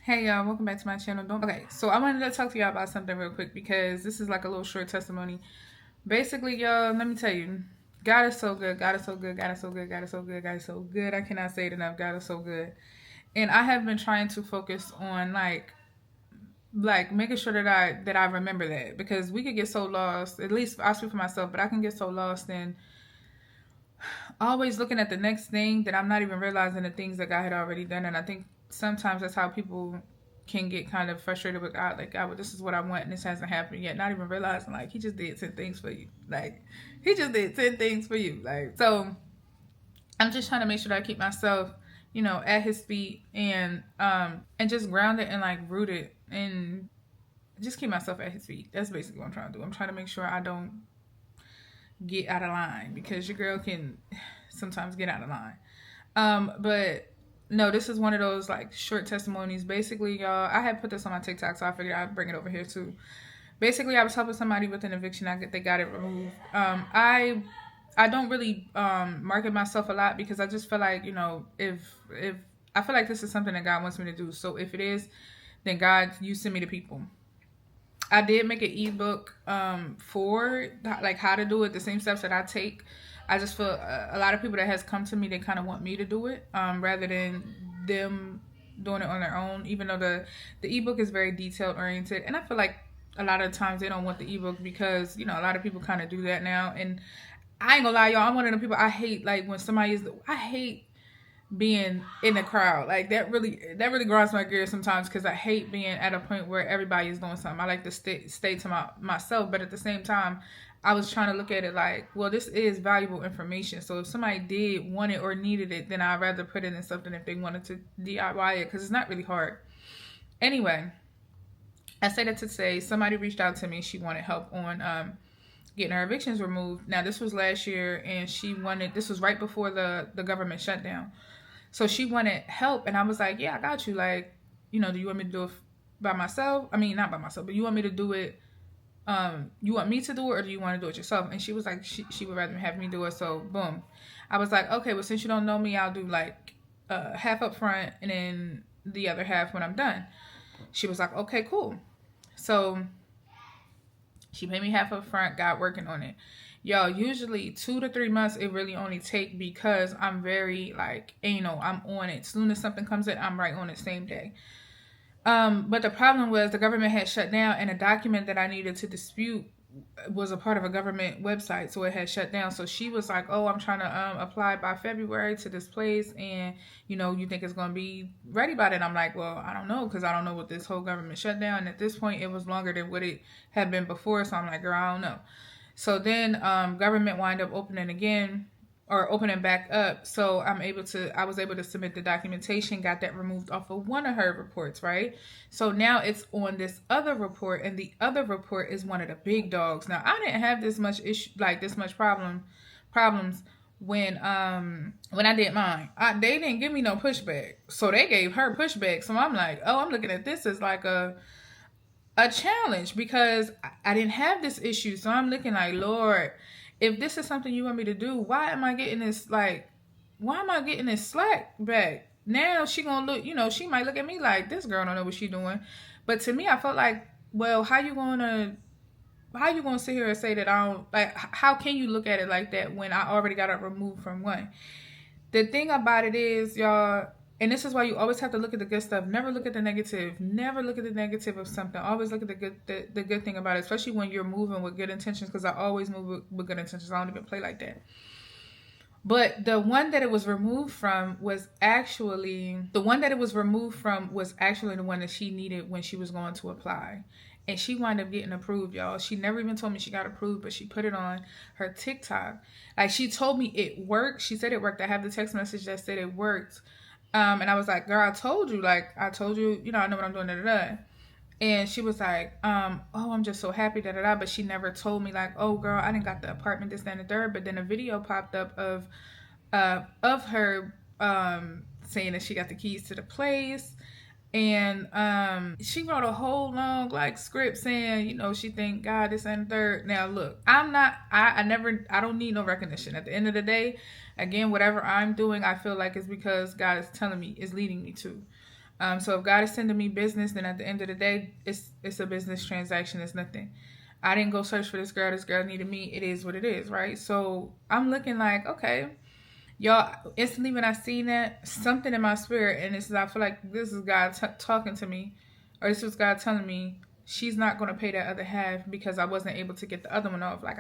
Hey y'all, welcome back to my channel. Okay, so I wanted to talk to y'all about something real quick because this is like a little short testimony. Basically, y'all, let me tell you, God is so good. God is so good. God is so good. God is so good. God is so good. I cannot say it enough. God is so good. And I have been trying to focus on like making sure that I remember that, because we could get so lost. At least I speak for myself, but I can get so lost in always looking at the next thing that I'm not even realizing the things that God had already done. And I think sometimes that's how people can get kind of frustrated with God. Like, God, well, this is what I want and this hasn't happened yet. Not even realizing, like, He just did 10 things for you. Like, He just did 10 things for you. Like, so I'm just trying to make sure that I keep myself, at His feet and just grounded and like rooted and just keep myself at His feet. That's basically what I'm trying to do. I'm trying to make sure I don't get out of line, because your girl can sometimes get out of line. But no, this is one of those like short testimonies. Basically, y'all, I had put this on my TikTok, so I figured I'd bring it over here too. Basically, I was helping somebody with an eviction. They got it removed. I don't really market myself a lot, because I just feel like, if I feel like this is something that God wants me to do. So if it is, then God, you send me to people. I did make an ebook for like how to do it, the same steps that I take. I just feel a lot of people that has come to me, they kind of want me to do it rather than them doing it on their own. Even though the ebook is very detailed oriented, and I feel like a lot of times they don't want the ebook because a lot of people kind of do that now. And I ain't gonna lie, y'all, I'm one of the people I hate. Like when somebody I hate being in the crowd. Like that really grinds my gears sometimes, because I hate being at a point where everybody is doing something. I like to stay to myself, but at the same time, I was trying to look at it like, well, this is valuable information. So if somebody did want it or needed it, then I'd rather put it in something if they wanted to DIY it, because it's not really hard. Anyway, I say that to say somebody reached out to me. She wanted help on getting her evictions removed. Now this was last year, and this was right before the government shutdown. So she wanted help, and I was like, yeah, I got you. Like, do you want me to do it by myself? I mean, not by myself, but you want me to do it, you want me to do it, or do you want to do it yourself? And she was like, she would rather have me do it. So boom. I was like, okay, well, since you don't know me, I'll do like half up front and then the other half when I'm done. She was like, okay, cool. So she paid me half up front, got working on it. Y'all, usually 2 to 3 months it really only take, because I'm very like anal. I'm on it. As soon as something comes in, I'm right on it same day. But the problem was the government had shut down, and a document that I needed to dispute was a part of a government website, so it had shut down. So she was like, oh, I'm trying to apply by February to this place, and you think it's going to be ready by then? I'm like, well, I don't know, because I don't know what this whole government shutdown. And at this point it was longer than what it had been before, so I'm like, girl, I don't know. So then government wind up opening again, or opening back up. So I was able to submit the documentation, got that removed off of one of her reports, right? So now it's on this other report, and the other report is one of the big dogs. Now I didn't have this much issue, like this much problems when I did mine. They didn't give me no pushback, so they gave her pushback. So I'm like, oh, I'm looking at this as like a challenge, because I didn't have this issue. So I'm looking like, Lord, if this is something you want me to do, why am I getting this slack back? Now she gonna look, she might look at me like, this girl don't know what she doing. But to me, I felt like, well, how you gonna sit here and say that I don't, like, how can you look at it like that when I already got it removed from one? The thing about it is, y'all, and this is why you always have to look at the good stuff. Never look at the negative. Never look at the negative of something. Always look at the good thing about it, especially when you're moving with good intentions, because I always move with good intentions. I don't even play like that. But the one that it was removed from was actually the one that she needed when she was going to apply. And she wound up getting approved, y'all. She never even told me she got approved, but she put it on her TikTok. Like, she told me it worked. She said it worked. I have the text message that said it worked. And I was like, girl, I told you, I know what I'm doing, da da da. And she was like, oh, I'm just so happy, da da da. But she never told me, like, oh, girl, I didn't got the apartment, this, that, and the third. But then a video popped up of her saying that she got the keys to the place. And she wrote a whole long like script saying, she thank God, this and the third. Now look, I don't need no recognition. At the end of the day, again, whatever I'm doing, I feel like it's because God is telling me, is leading me to. So if God is sending me business, then at the end of the day, it's a business transaction. It's nothing. I didn't go search for this girl. This girl needed me. It is what it is, right? So I'm looking like, okay, y'all. Instantly when I seen that, something in my spirit, and this is, I feel like this is God talking to me, or this was God telling me she's not going to pay that other half because I wasn't able to get the other one off. Like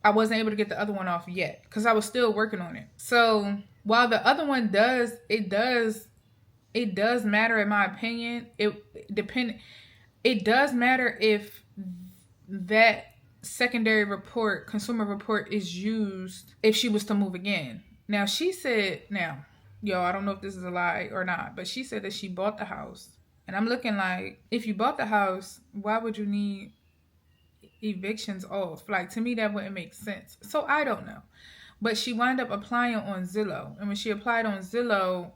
I wasn't able to get the other one off yet because I was still working on it. So while the other one it does matter in my opinion. It does matter if that secondary report, consumer report, is used if she was to move again. Now she said, yo, I don't know if this is a lie or not, but she said that she bought the house. And I'm looking like, if you bought the house, why would you need evictions off? Like, to me, that wouldn't make sense. So I don't know. But she wound up applying on Zillow. And when she applied on Zillow,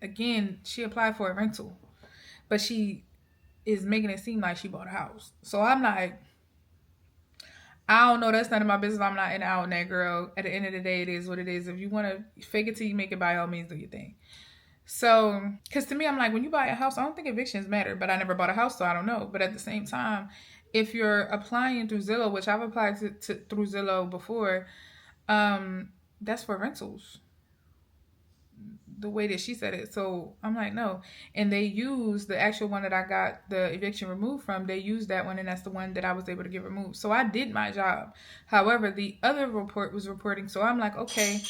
again, she applied for a rental. But she is making it seem like she bought a house. So I'm like, I don't know. That's none of my business. I'm not in out on that, girl. At the end of the day, it is what it is. If you want to fake it till you make it, by all means, do your thing. So, because to me, I'm like, when you buy a house, I don't think evictions matter. But I never bought a house, so I don't know. But at the same time, if you're applying through Zillow, which I've applied through Zillow before, that's for rentals. The way that she said it. So I'm like, no. And they used the actual one that I got the eviction removed from. They used that one, and that's the one that I was able to get removed. So I did my job. However, the other report was reporting. So I'm like, okay,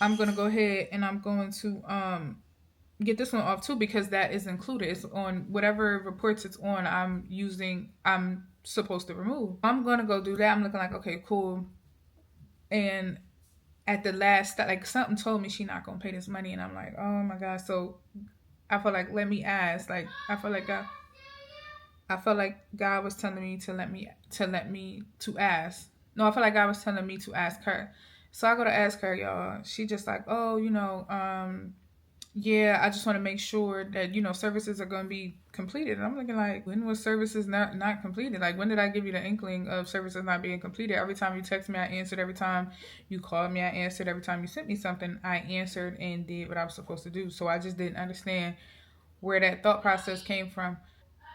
I'm going to go ahead and I'm going to get this one off too, because that is included. It's on whatever reports it's on. I'm supposed to remove. I'm going to go do that. I'm looking like, okay, cool. And at the last, like, something told me she not gonna pay this money, and I'm like, oh my god. So I feel like, let me ask. Like, I feel like God was telling me to ask. No, I feel like God was telling me to ask her. So I go to ask her, y'all. She just like, oh, yeah, I just want to make sure that, services are going to be completed. And I'm looking like, when was services not completed? Like, when did I give you the inkling of services not being completed? Every time you text me, I answered. Every time you called me, I answered. Every time you sent me something, I answered and did what I was supposed to do. So I just didn't understand where that thought process came from.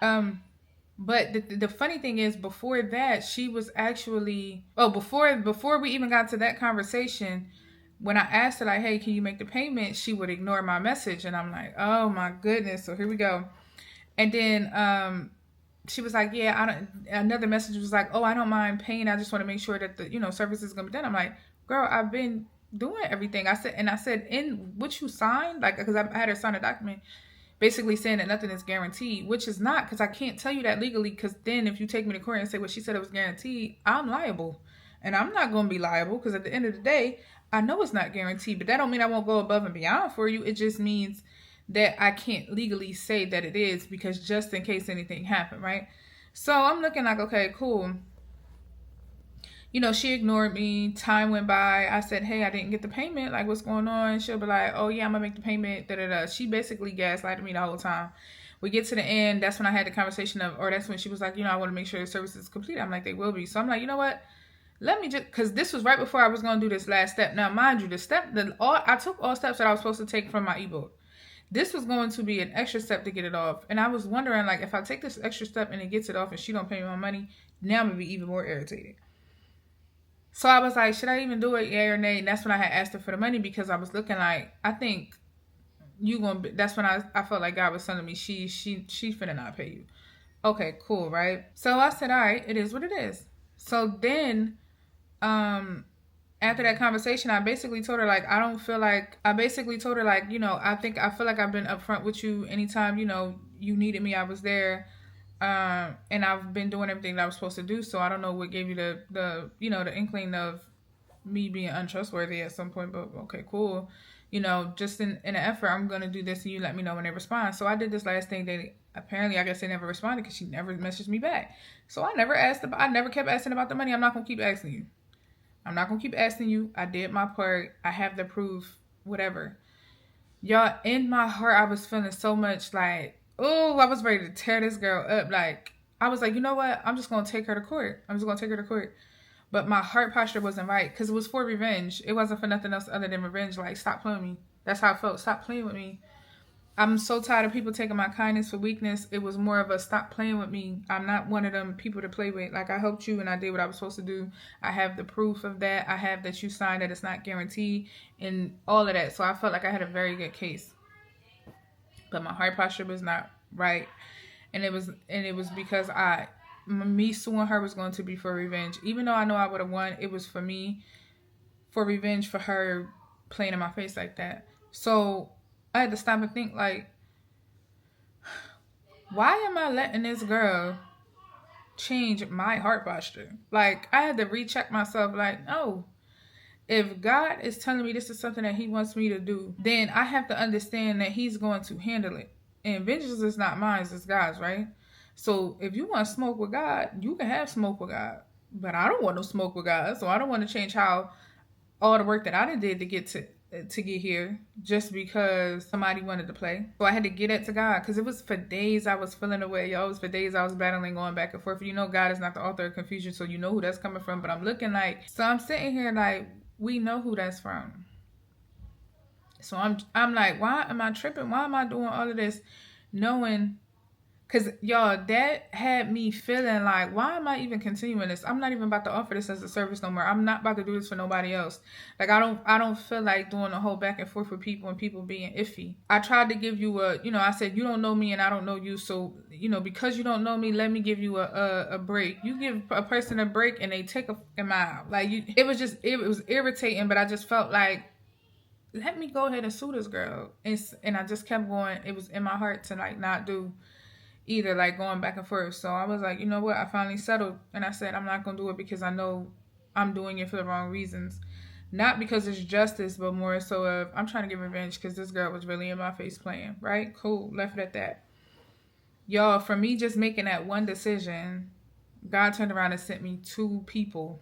But the funny thing is, before that, she was actually, before we even got to that conversation, when I asked her, like, hey, can you make the payment? She would ignore my message. And I'm like, oh my goodness. So here we go. And then she was like, yeah, another message was like, oh, I don't mind paying. I just want to make sure that the, service is going to be done. I'm like, girl, I've been doing everything. I said, in what you signed, like, because I had her sign a document basically saying that nothing is guaranteed, which is not, because I can't tell you that legally, because then if you take me to court and say, well, she said it was guaranteed, I'm liable. And I'm not going to be liable, because at the end of the day, I know it's not guaranteed, but that don't mean I won't go above and beyond for you. It just means that I can't legally say that it is, because just in case anything happened, right? So I'm looking like, okay, cool. She ignored me. Time went by. I said, hey, I didn't get the payment. Like, what's going on? She'll be like, oh, yeah, I'm going to make the payment. Da-da-da. She basically gaslighted me the whole time. We get to the end. That's when I had the conversation that's when she was like, I want to make sure the service is complete. I'm like, they will be. So I'm like, you know what? Let me just, because this was right before I was going to do this last step. Now, mind you, I took all steps that I was supposed to take from my ebook. This was going to be an extra step to get it off. And I was wondering, like, if I take this extra step and it gets it off and she don't pay me my money, now I'm going to be even more irritated. So I was like, should I even do it, yay or nay? And that's when I had asked her for the money, because I was looking like, I think that's when I felt like God was telling me she's finna not pay you. Okay, cool, right? So I said, all right, it is what it is. So then, after that conversation, I basically told her, like, I feel like I've been upfront with you. Anytime, you needed me, I was there. And I've been doing everything that I was supposed to do. So I don't know what gave you the inkling of me being untrustworthy at some point, but okay, cool. Just in an effort, I'm going to do this and you let me know when they respond. So I did this last thing. They apparently, I guess they never responded because she never messaged me back. So I never kept asking about the money. I'm not going to keep asking you. I did my part. I have the proof, whatever. Y'all, in my heart, I was feeling so much like, oh, I was ready to tear this girl up. Like, I was like, you know what? I'm just going to take her to court. But my heart posture wasn't right, because it was for revenge. It wasn't for nothing else other than revenge. Like, stop playing with me. That's how I felt. Stop playing with me. I'm so tired of people taking my kindness for weakness. It was more of a stop playing with me. I'm not one of them people to play with. Like, I helped you and I did what I was supposed to do. I have the proof of that. I have that you signed that it's not guaranteed and all of that. So I felt like I had a very good case. But my heart posture was not right. And it was because me suing her was going to be for revenge. Even though I know I would have won, it was for me, for revenge for her playing in my face like that. So I had to stop and think, like, why am I letting this girl change my heart posture? Like, I had to recheck myself, like, no. If God is telling me this is something that he wants me to do, then I have to understand that he's going to handle it. And vengeance is not mine, it's God's, right? So if you want to smoke with God, you can have smoke with God. But I don't want no smoke with God. So I don't want to change how all the work that I did to get here just because somebody wanted to play. So I had to get it to God, because it was for days I was feeling away, y'all. It was for days I was battling, going back and forth. You know, God is not the author of confusion, so you know who that's coming from. But I'm looking like, so I'm sitting here like, we know who that's from. So I'm like, why am I tripping? Why am I doing all of this knowing? Because, y'all, that had me feeling like, why am I even continuing this? I'm not even about to offer this as a service no more. I'm not about to do this for nobody else. Like, I don't feel like doing a whole back and forth with people and people being iffy. I tried to give you I said, you don't know me and I don't know you. So, because you don't know me, let me give you a break. You give a person a break and they take a fucking mile. Like, it was irritating, but I just felt like, let me go ahead and sue this girl. And I just kept going. It was in my heart to, like, not do either, like, going back and forth. So I was like, you know what? I finally settled. And I said, I'm not going to do it because I know I'm doing it for the wrong reasons. Not because it's justice, but more so of, I'm trying to get revenge because this girl was really in my face playing. Right? Cool. Left it at that. Y'all, for me just making that one decision, God turned around and sent me two people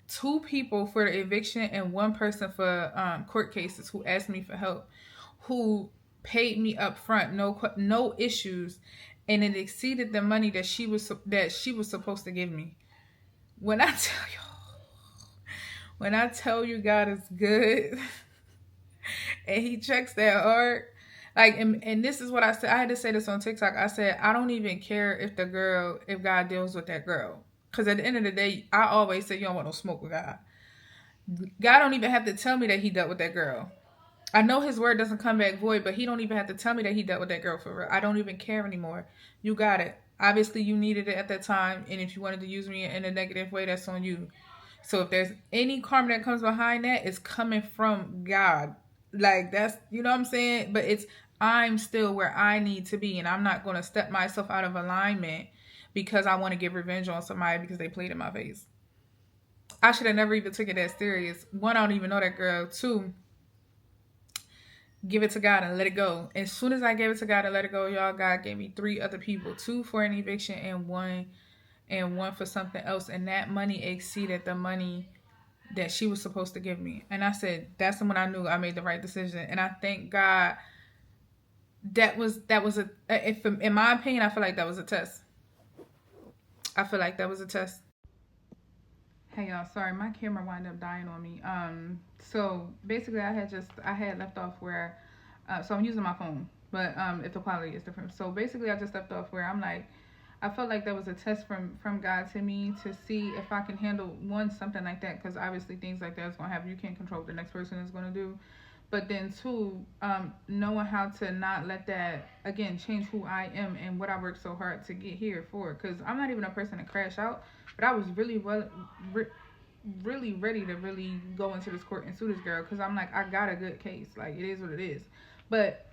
for the eviction and one person for court cases who asked me for help, who paid me up front, no issues, and it exceeded the money that she was supposed to give me. When I tell you God is good and he checks that heart, like, and this is what I said. I had to say this on TikTok. I said, I don't even care if God deals with that girl. Because at the end of the day, I always say you don't want no smoke with God. God don't even have to tell me that he dealt with that girl. I know his word doesn't come back void, but he don't even have to tell me that he dealt with that girl for real. I don't even care anymore. You got it. Obviously, you needed it at that time, and if you wanted to use me in a negative way, that's on you. So if there's any karma that comes behind that, it's coming from God. Like, that's, you know what I'm saying? But I'm still where I need to be, and I'm not going to step myself out of alignment because I want to get revenge on somebody because they played in my face. I should have never even took it that serious. One, I don't even know that girl. Two, give it to God and let it go. As soon as I gave it to God and let it go, y'all, God gave me 3 other people, 2 for an eviction and one for something else. And that money exceeded the money that she was supposed to give me. And I said, that's when I knew I made the right decision. And I thank God in my opinion, I feel like that was a test. Hey y'all, sorry, my camera wound up dying on me. So basically I had left off where, so I'm using my phone, but if the quality is different. So basically I just left off where I'm like, I felt like that was a test from God to me to see if I can handle something like that, because obviously things like that is gonna happen. You can't control what the next person is gonna do. But then two, knowing how to not let that, again, change who I am and what I worked so hard to get here for. Because I'm not even a person to crash out, but I was really ready to really go into this court and sue this girl. Because I'm like, I got a good case. Like, it is what it is. But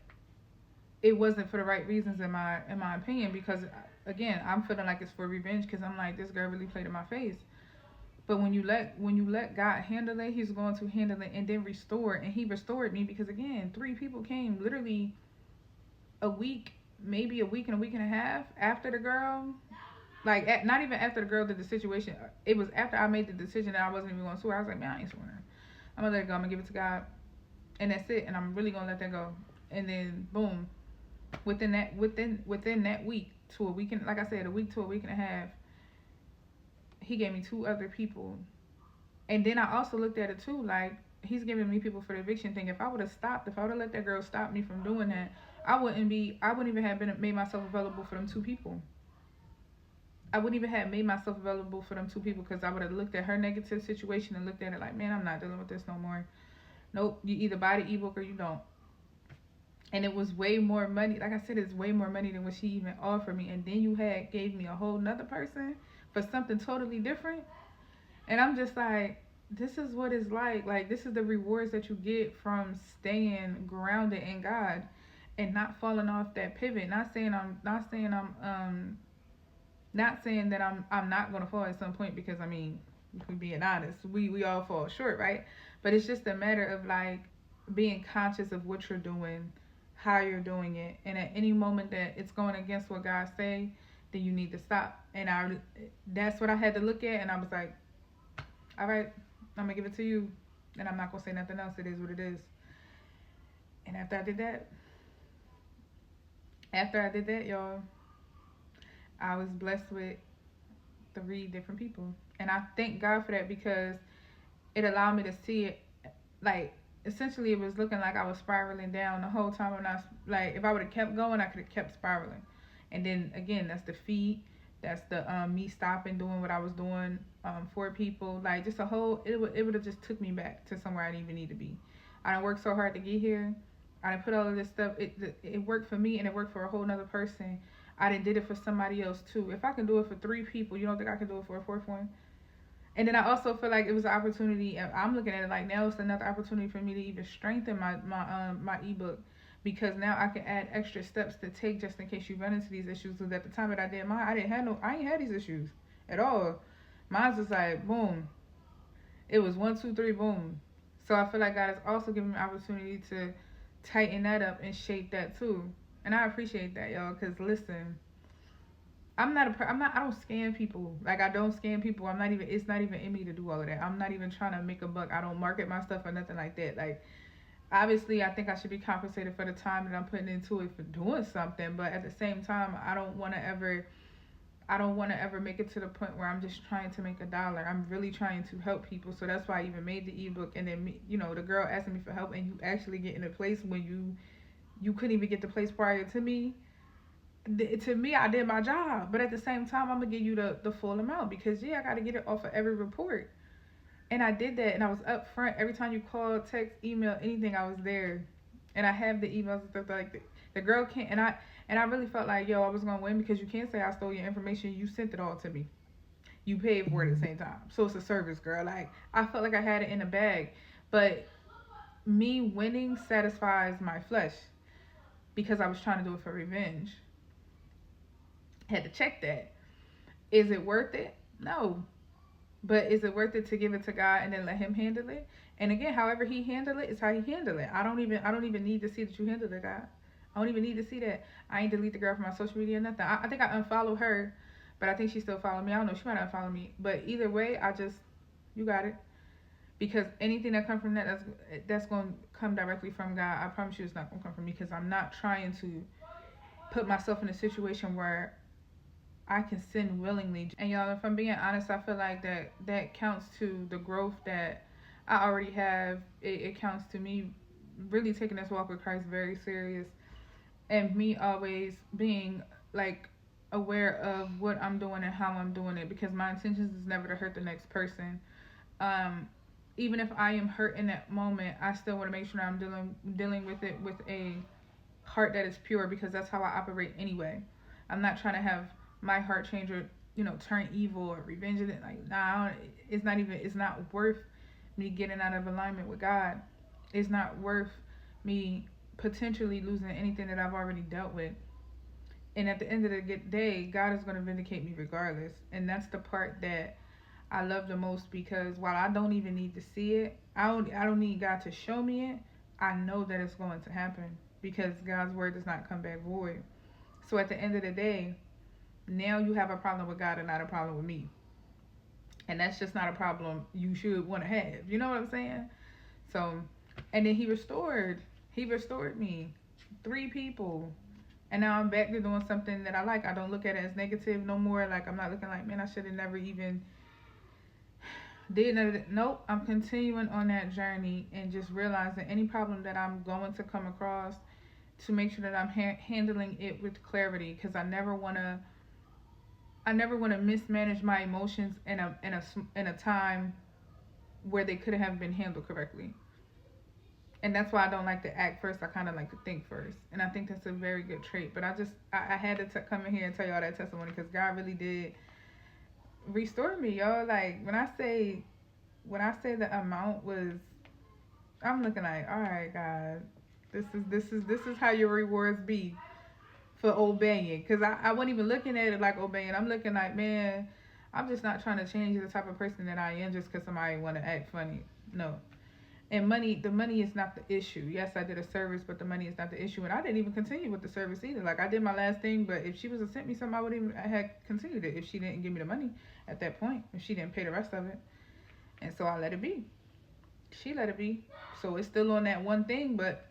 it wasn't for the right reasons in my opinion. Because, again, I'm feeling like it's for revenge. Because I'm like, this girl really played in my face. But when you let God handle it, he's going to handle it and then restore. And he restored me because, again, 3 people came literally maybe a week and a half after the girl. Like, not even after the girl did the situation. It was after I made the decision that I wasn't even going to sue her. I was like, man, I ain't suing her. I'm going to let it go. I'm going to give it to God. And that's it. And I'm really going to let that go. And then, boom. Within that week to a week, like I said, a week to a week and a half, he gave me 2 other people. And then I also looked at it too, like, he's giving me people for the eviction thing. If I would have stopped, if I would have let that girl stop me from doing that, I wouldn't even have been made myself available for them two people. I wouldn't even have made myself available for them two people because I would have looked at her negative situation and looked at it like, man, I'm not dealing with this no more. Nope, you either buy the ebook or you don't. And it was way more money. Like I said, it's way more money than what she even offered me. And then you had gave me a whole nother person for something totally different. And I'm just like, this is what it's like. Like, this is the rewards that you get from staying grounded in God and not falling off that pivot. Not saying that I'm not gonna fall at some point, because I mean, if we're being honest, we all fall short, right? But it's just a matter of like being conscious of what you're doing, how you're doing it, and at any moment that it's going against what God say, then you need to stop. And that's what I had to look at, and I was like, all right, I'm gonna give it to you, and I'm not gonna say nothing else. It is what it is. And after I did that, y'all, I was blessed with 3 different people, and I thank God for that, because it allowed me to see it. Like, essentially, it was looking like I was spiraling down the whole time. And like, if I would have kept going, I could have kept spiraling. And then again, that's the feet. That's the me stopping doing what I was doing for people. Like, just a whole. It would have just took me back to somewhere I didn't even need to be. I done worked so hard to get here. I done put all of this stuff. It worked for me, and it worked for a whole nother person. I done did it for somebody else too. If I can do it for 3 people, you don't think I can do it for a fourth one? And then I also feel like it was an opportunity. I'm looking at it like now it's another opportunity for me to even strengthen my ebook, because now I can add extra steps to take just in case you run into these issues. Because at the time that I did mine, I ain't had these issues at all. Mine was like boom, it was 1, 2, 3, boom. So I feel like God has also given me an opportunity to tighten that up and shape that too, and I appreciate that, y'all. Cause listen, I don't scam people. Like, I don't scam people. It's not even in me to do all of that. I'm not even trying to make a buck. I don't market my stuff or nothing like that. Like, obviously, I think I should be compensated for the time that I'm putting into it for doing something. But at the same time, I don't want to ever make it to the point where I'm just trying to make a dollar. I'm really trying to help people. So that's why I even made the ebook. And then, the girl asking me for help, and you actually get in a place when you couldn't even get the place prior to me. To me, I did my job, but at the same time, I'm gonna give you the full amount, because I gotta get it off of every report, and I did that, and I was up front every time you called, text, email, anything. I was there, and I have the emails and stuff like that. The girl can't, and I really felt like, I was gonna win, because you can't say I stole your information. You sent it all to me. You paid for it at the same time, so it's a service, girl. Like, I felt like I had it in a bag, but me winning satisfies my flesh, because I was trying to do it for revenge. Had to check that. Is it worth it? No. But is it worth it to give it to God and then let him handle it? And again, however he handle it is how he handle it. I don't even need to see that you handle it, God. I don't even need to see that. I ain't delete the girl from my social media or nothing. I think I unfollowed her, but I think she still followed me. I don't know. She might unfollow me. But either way, you got it. Because anything that comes from that's going to come directly from God. I promise you it's not going to come from me, because I'm not trying to put myself in a situation where I can sin willingly. And y'all, if I'm being honest, I feel like that counts to the growth that I already have. It counts to me really taking this walk with Christ very serious, and me always being like aware of what I'm doing and how I'm doing it, because my intentions is never to hurt the next person. Even if I am hurt in that moment, I still want to make sure I'm dealing with it with a heart that is pure, because that's how I operate anyway. I'm not trying to have my heart change, or turn evil or revenge it. Like, nah, it's not worth me getting out of alignment with God. It's not worth me potentially losing anything that I've already dealt with. And at the end of the day, God is going to vindicate me regardless. And that's the part that I love the most, because while I don't even need to see it, I don't need God to show me it. I know that it's going to happen, because God's word does not come back void. So at the end of the day, now you have a problem with God and not a problem with me. And that's just not a problem you should want to have. You know what I'm saying? So, and then he restored me. 3 people. And now I'm back to doing something that I like. I don't look at it as negative no more. Like, I'm not looking like, man, I should have never even Did none of that. Nope. I'm continuing on that journey and just realizing any problem that I'm going to come across to make sure that I'm handling it with clarity, because I never want to mismanage my emotions in a time where they could have been handled correctly. And that's why I don't like to act first. I kind of like to think first, and I think that's a very good trait. But I had to come in here and tell y'all that testimony, because God really did restore me, y'all. Like when I say the amount was, I'm looking like, all right, God, this is how your rewards be for obeying. Because I wasn't even looking at it like obeying. I'm looking like, man, I'm just not trying to change the type of person that I am just because somebody want to act funny. No. And the money is not the issue. Yes, I did a service, but the money is not the issue. And I didn't even continue with the service either. Like, I did my last thing, but if she was to sent me something, I had continued it if she didn't give me the money at that point, if she didn't pay the rest of it. And so I let it be. She let it be. So it's still on that one thing, but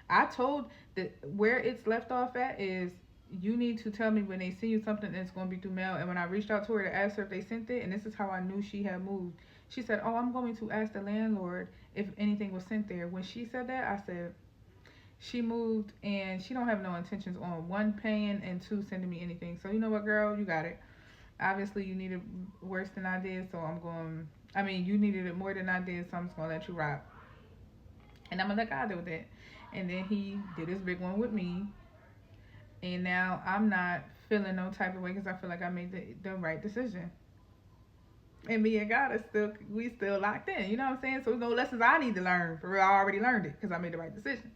I told that where it's left off at is, you need to tell me when they send you something that's going to be through mail. And when I reached out to her to ask her if they sent it, and this is how I knew she had moved. She said, oh, I'm going to ask the landlord if anything was sent there. When she said that, I said, she moved and she don't have no intentions on, one, paying, and two, sending me anything. So you know what, girl, you got it. Obviously you needed worse than I did, so you needed it more than I did, so I'm just going to let you rock. And I'm going to let God do with it. And then he did his big one with me. And now I'm not feeling no type of way, because I feel like I made the right decision. And me and God we still locked in. You know what I'm saying? So there's no lessons I need to learn. For real, I already learned it because I made the right decision.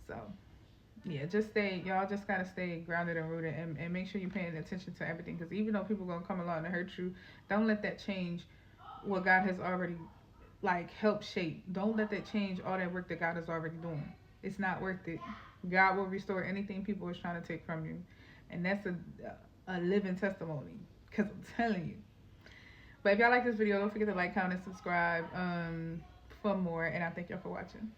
So, yeah, y'all just got to stay grounded and rooted, and make sure you're paying attention to everything. Because even though people going to come along and hurt you, don't let that change what God has already, helped shape. Don't let that change all that work that God is already doing. It's not worth it. God will restore anything people is trying to take from you. And that's a living testimony. Because I'm telling you. But if y'all like this video, don't forget to like, comment, and subscribe for more. And I thank y'all for watching.